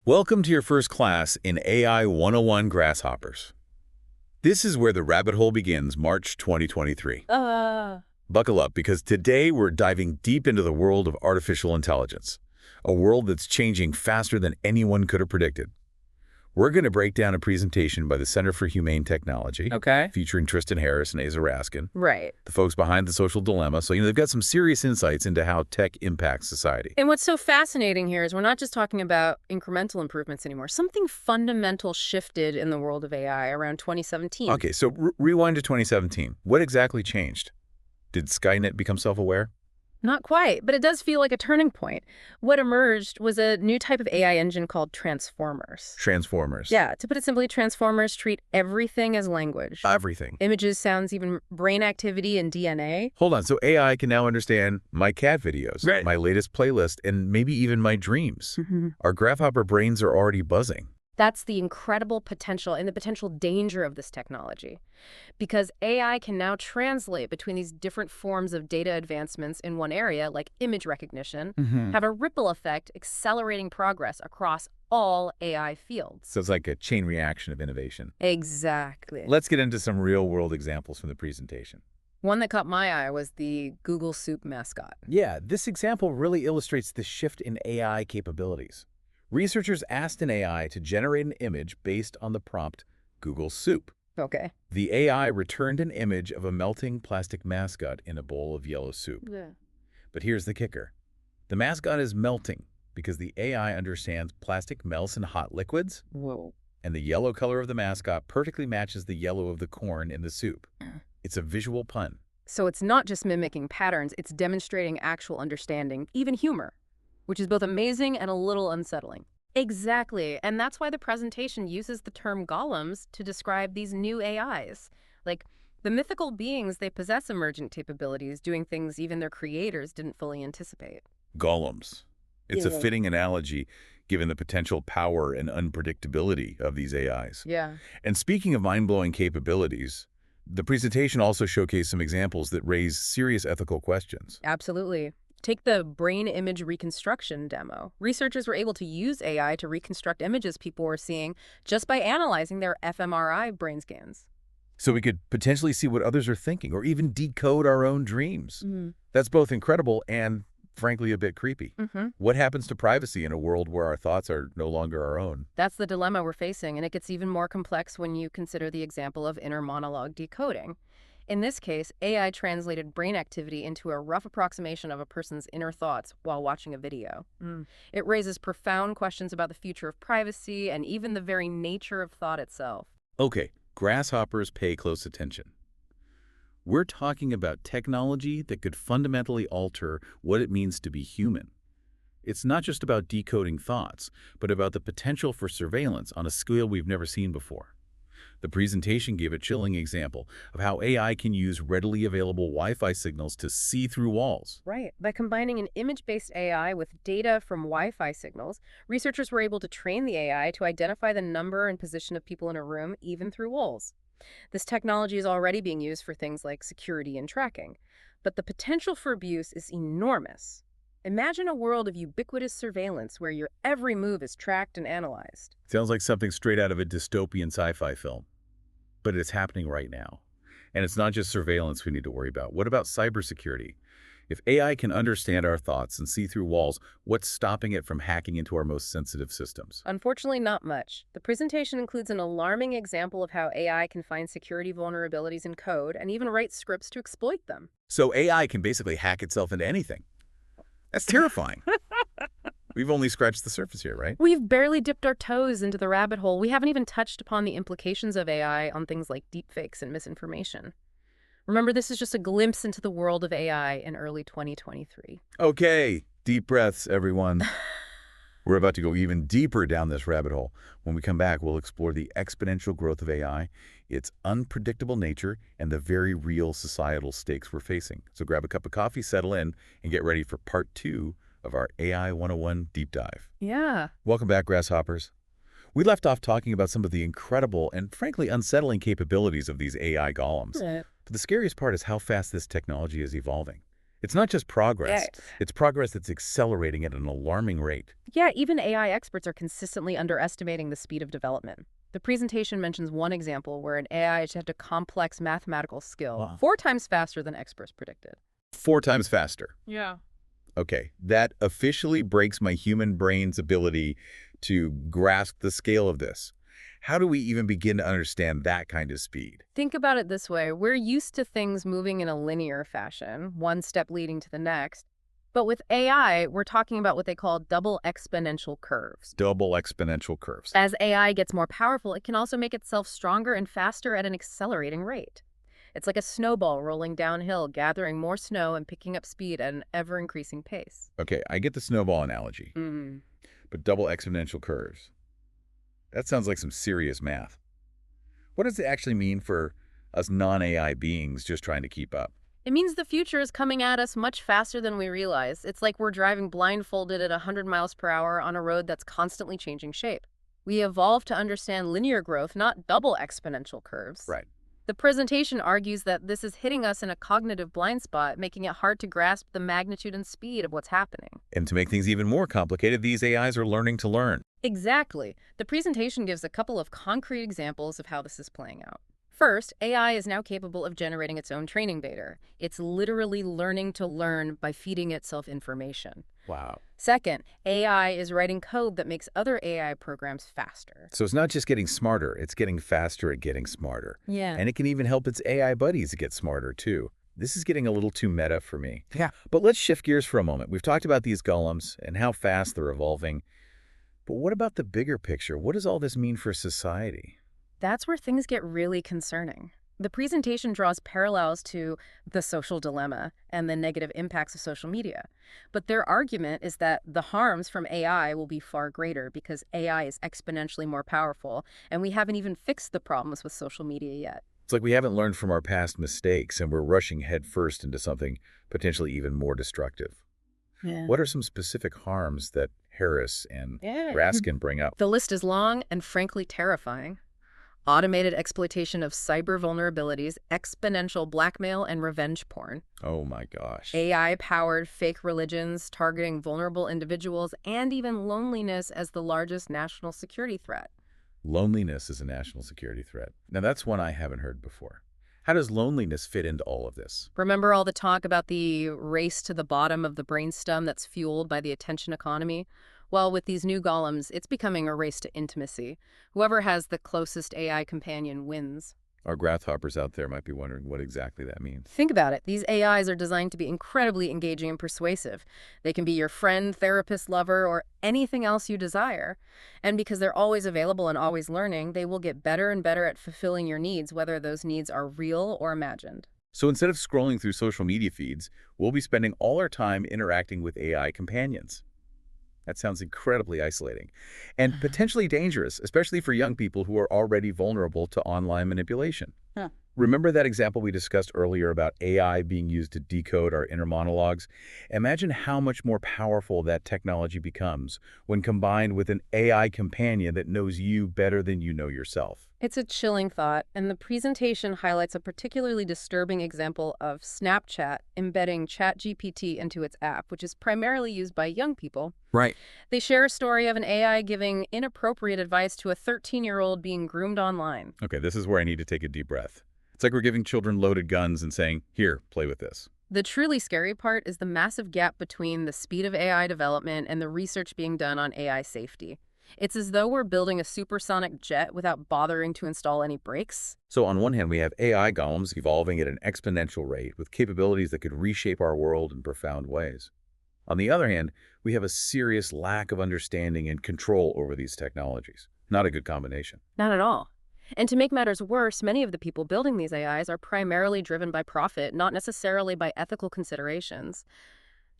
Welcome to your first class in AI 101 Grasshoppers. This is where the rabbit hole begins, March 2023. Buckle up, because today we're diving deep into the world of artificial intelligence, a world that's changing faster than anyone could have predicted. We're going to break down a presentation by the Center for Humane Technology, featuring Tristan Harris and Asa Raskin, Right. the folks behind The Social Dilemma. So, they've got some serious insights into how tech impacts society. And what's so fascinating here is we're not just talking about incremental improvements anymore. Something fundamental shifted in the world of AI around 2017. Okay, so rewind to 2017. What exactly changed? Did Skynet become self-aware? Not quite, but it does feel like a turning point. What emerged was a new type of AI engine called transformers. Transformers. Yeah, to put it simply, transformers treat everything as language. Everything. Images, sounds, even brain activity and DNA. Hold on, so AI can now understand my cat videos, Right. my latest playlist, and maybe even my dreams. Our grasshopper brains are already buzzing. That's the incredible potential and the potential danger of this technology. Because AI can now translate between these different forms of data advancements in one area, like image recognition, have a ripple effect accelerating progress across all AI fields. So it's like a chain reaction of innovation. Exactly. Let's get into some real-world examples from the presentation. One that caught my eye was the Google Soup mascot. Yeah, this example really illustrates the shift in AI capabilities. Researchers asked an AI to generate an image based on the prompt, Google Soup. Okay. The AI returned an image of a melting plastic mascot in a bowl of yellow soup. Yeah. But here's the kicker. The mascot is melting because the AI understands plastic melts in hot liquids, Whoa. and the yellow color of the mascot perfectly matches the yellow of the corn in the soup. It's a visual pun. So it's not just mimicking patterns, it's demonstrating actual understanding, even humor, which is both amazing and a little unsettling. Exactly, and that's why the presentation uses the term golems to describe these new AIs. Like, the mythical beings, they possess emergent capabilities, doing things even their creators didn't fully anticipate. Golems. It's a Yeah. fitting analogy given the potential power and unpredictability of these AIs. Yeah. And speaking of mind-blowing capabilities, the presentation also showcased some examples that raise serious ethical questions. Absolutely. Take the brain image reconstruction demo. Researchers were able to use AI to reconstruct images people were seeing just by analyzing their fMRI brain scans. So we could potentially see what others are thinking or even decode our own dreams. That's both incredible and, frankly, a bit creepy. What happens to privacy in a world where our thoughts are no longer our own? That's the dilemma we're facing, and it gets even more complex when you consider the example of inner monologue decoding. In this case, AI translated brain activity into a rough approximation of a person's inner thoughts while watching a video. It raises profound questions about the future of privacy and even the very nature of thought itself. Okay, grasshoppers, pay close attention. We're talking about technology that could fundamentally alter what it means to be human. It's not just about decoding thoughts, but about the potential for surveillance on a scale we've never seen before. The presentation gave a chilling example of how AI can use readily available Wi-Fi signals to see through walls. Right. By combining an image-based AI with data from Wi-Fi signals, researchers were able to train the AI to identify the number and position of people in a room, even through walls. This technology is already being used for things like security and tracking, but the potential for abuse is enormous. Imagine a world of ubiquitous surveillance where your every move is tracked and analyzed. Sounds like something straight out of a dystopian sci-fi film. But it's happening right now. And it's not just surveillance we need to worry about. What about cybersecurity? If AI can understand our thoughts and see through walls, what's stopping it from hacking into our most sensitive systems? Unfortunately, not much. The presentation includes an alarming example of how AI can find security vulnerabilities in code and even write scripts to exploit them. So AI can basically hack itself into anything. That's terrifying. We've only scratched the surface here, right? We've barely dipped our toes into the rabbit hole. We haven't even touched upon the implications of AI on things like deepfakes and misinformation. Remember, this is just a glimpse into the world of AI in early 2023. Okay, deep breaths, everyone. We're about to go even deeper down this rabbit hole. When we come back, we'll explore the exponential growth of AI, its unpredictable nature, and the very real societal stakes we're facing. So grab a cup of coffee, settle in, and get ready for part 2 of our AI 101 deep dive. Yeah. Welcome back, Grasshoppers. We left off talking about some of the incredible and frankly unsettling capabilities of these AI golems. Right. But the scariest part is how fast this technology is evolving. It's not just progress. Yes. It's progress that's accelerating at an alarming rate. Yeah, even AI experts are consistently underestimating the speed of development. The presentation mentions one example where an AI achieved a complex mathematical skill Wow. 4 times faster than experts predicted. 4 times faster. Yeah. Okay, that officially breaks my human brain's ability to grasp the scale of this. How do we even begin to understand that kind of speed? Think about it this way. We're used to things moving in a linear fashion, one step leading to the next. But with AI, we're talking about what they call double exponential curves. Double exponential curves. As AI gets more powerful, it can also make itself stronger and faster at an accelerating rate. It's like a snowball rolling downhill, gathering more snow and picking up speed at an ever-increasing pace. Okay, I get the snowball analogy, but double exponential curves. That sounds like some serious math. What does it actually mean for us non-AI beings just trying to keep up? It means the future is coming at us much faster than we realize. It's like we're driving blindfolded at 100 miles per hour on a road that's constantly changing shape. We evolved to understand linear growth, not double exponential curves. Right. The presentation argues that this is hitting us in a cognitive blind spot, making it hard to grasp the magnitude and speed of what's happening. And to make things even more complicated, these AIs are learning to learn. Exactly. The presentation gives a couple of concrete examples of how this is playing out. First, AI is now capable of generating its own training data. It's literally learning to learn by feeding itself information. Wow. Second, AI is writing code that makes other AI programs faster. So it's not just getting smarter, it's getting faster at getting smarter. Yeah. And it can even help its AI buddies get smarter too. This is getting a little too meta for me. Yeah. But let's shift gears for a moment. We've talked about these golems and how fast they're evolving. But what about the bigger picture? What does all this mean for society? That's where things get really concerning. The presentation draws parallels to the social dilemma and the negative impacts of social media. But their argument is that the harms from AI will be far greater because AI is exponentially more powerful, and we haven't even fixed the problems with social media yet. It's like we haven't learned from our past mistakes and we're rushing headfirst into something potentially even more destructive. Yeah. What are some specific harms that Harris and Raskin bring up? The list is long and frankly terrifying. Automated exploitation of cyber vulnerabilities, exponential blackmail and revenge porn, Oh my gosh. AI-powered fake religions targeting vulnerable individuals, and even loneliness as the largest national security threat. Loneliness is a national security threat. Now that's one I haven't heard before. How does loneliness fit into all of this? Remember all the talk about the race to the bottom of the brainstem that's fueled by the attention economy? Well, with these new golems, it's becoming a race to intimacy. Whoever has the closest AI companion wins. Our grasshoppers out there might be wondering what exactly that means. Think about it. These AIs are designed to be incredibly engaging and persuasive. They can be your friend, therapist, lover, or anything else you desire. And because they're always available and always learning, they will get better and better at fulfilling your needs, whether those needs are real or imagined. So instead of scrolling through social media feeds, we'll be spending all our time interacting with AI companions. That sounds incredibly isolating and potentially dangerous, especially for young people who are already vulnerable to online manipulation. Huh. Remember that example we discussed earlier about AI being used to decode our inner monologues? Imagine how much more powerful that technology becomes when combined with an AI companion that knows you better than you know yourself. It's a chilling thought, and the presentation highlights a particularly disturbing example of Snapchat embedding ChatGPT into its app, which is primarily used by young people. Right. They share a story of an AI giving inappropriate advice to a 13-year-old being groomed online. Okay, this is where I need to take a deep breath. It's like we're giving children loaded guns and saying, here, play with this. The truly scary part is the massive gap between the speed of AI development and the research being done on AI safety. It's as though we're building a supersonic jet without bothering to install any brakes. So on one hand, we have AI golems evolving at an exponential rate with capabilities that could reshape our world in profound ways. On the other hand, we have a serious lack of understanding and control over these technologies. Not a good combination. Not at all. And to make matters worse, many of the people building these AIs are primarily driven by profit, not necessarily by ethical considerations.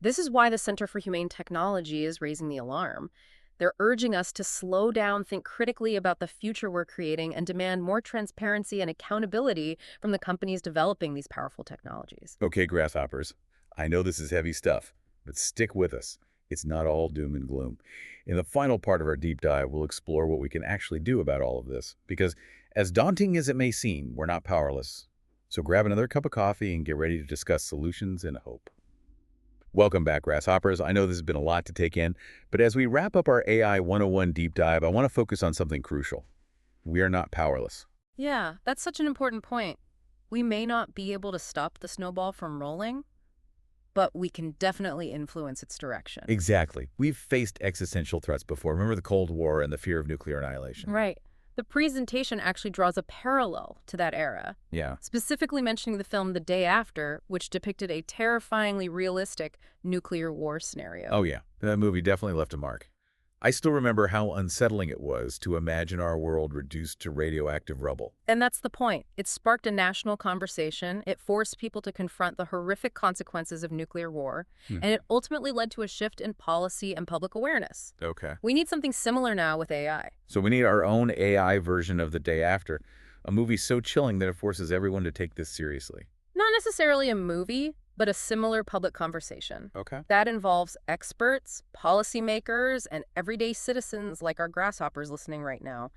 This is why the Center for Humane Technology is raising the alarm. They're urging us to slow down, think critically about the future we're creating, and demand more transparency and accountability from the companies developing these powerful technologies. Okay, grasshoppers, I know this is heavy stuff, but stick with us. It's not all doom and gloom. In the final part of our deep dive, we'll explore what we can actually do about all of this, because as daunting as it may seem, we're not powerless. So grab another cup of coffee and get ready to discuss solutions and hope. Welcome back, Grasshoppers. I know this has been a lot to take in, but as we wrap up our AI 101 deep dive, I want to focus on something crucial. We are not powerless. Yeah, that's such an important point. We may not be able to stop the snowball from rolling, but we can definitely influence its direction. Exactly. We've faced existential threats before. Remember the Cold War and the fear of nuclear annihilation? Right. The presentation actually draws a parallel to that era, Yeah. specifically mentioning the film The Day After, which depicted a terrifyingly realistic nuclear war scenario. Oh, yeah. That movie definitely left a mark. I still remember how unsettling it was to imagine our world reduced to radioactive rubble. And that's the point. It sparked a national conversation. It forced people to confront the horrific consequences of nuclear war. And it ultimately led to a shift in policy and public awareness. Okay. We need something similar now with AI. So we need our own AI version of The Day After, a movie so chilling that it forces everyone to take this seriously. Not necessarily a movie, but a similar public conversation. Okay. That involves experts, policymakers, and everyday citizens like our grasshoppers listening right now.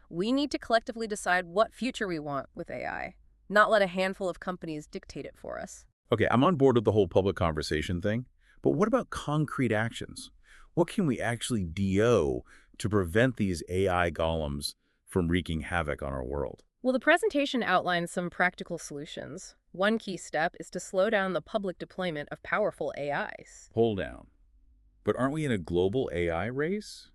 We need to collectively decide what future we want with AI, not let a handful of companies dictate it for us. Okay, I'm on board with the whole public conversation thing, but what about concrete actions? What can we actually do to prevent these AI golems from wreaking havoc on our world? Well, the presentation outlines some practical solutions. One key step is to slow down the public deployment of powerful AIs. Hold down. But aren't we in a global AI race?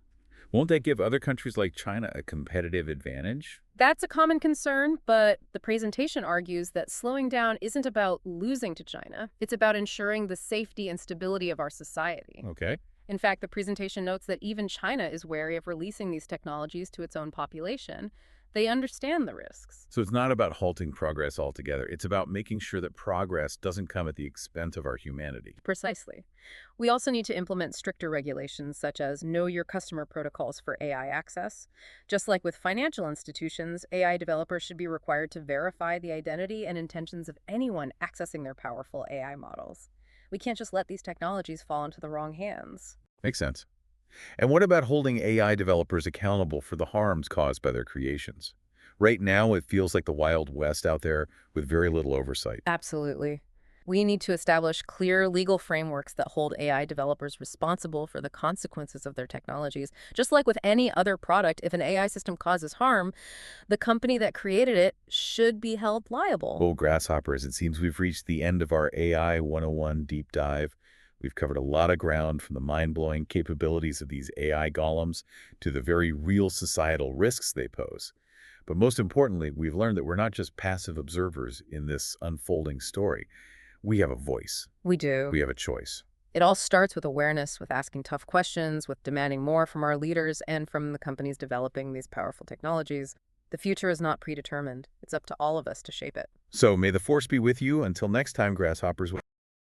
Won't that give other countries like China a competitive advantage? That's a common concern, but the presentation argues that slowing down isn't about losing to China. It's about ensuring the safety and stability of our society. Okay. In fact, the presentation notes that even China is wary of releasing these technologies to its own population. They understand the risks. So it's not about halting progress altogether. It's about making sure that progress doesn't come at the expense of our humanity. Precisely. We also need to implement stricter regulations such as know your customer protocols for AI access. Just like with financial institutions, AI developers should be required to verify the identity and intentions of anyone accessing their powerful AI models. We can't just let these technologies fall into the wrong hands. Makes sense. And what about holding AI developers accountable for the harms caused by their creations? Right now, it feels like the Wild West out there with very little oversight. Absolutely. We need to establish clear legal frameworks that hold AI developers responsible for the consequences of their technologies. Just like with any other product, if an AI system causes harm, the company that created it should be held liable. Well, Grasshoppers, it seems we've reached the end of our AI 101 deep dive. We've covered a lot of ground, from the mind-blowing capabilities of these AI golems to the very real societal risks they pose. But most importantly, we've learned that we're not just passive observers in this unfolding story. We have a voice. We do. We have a choice. It all starts with awareness, with asking tough questions, with demanding more from our leaders and from the companies developing these powerful technologies. The future is not predetermined. It's up to all of us to shape it. So may the force be with you. Until next time, Grasshoppers.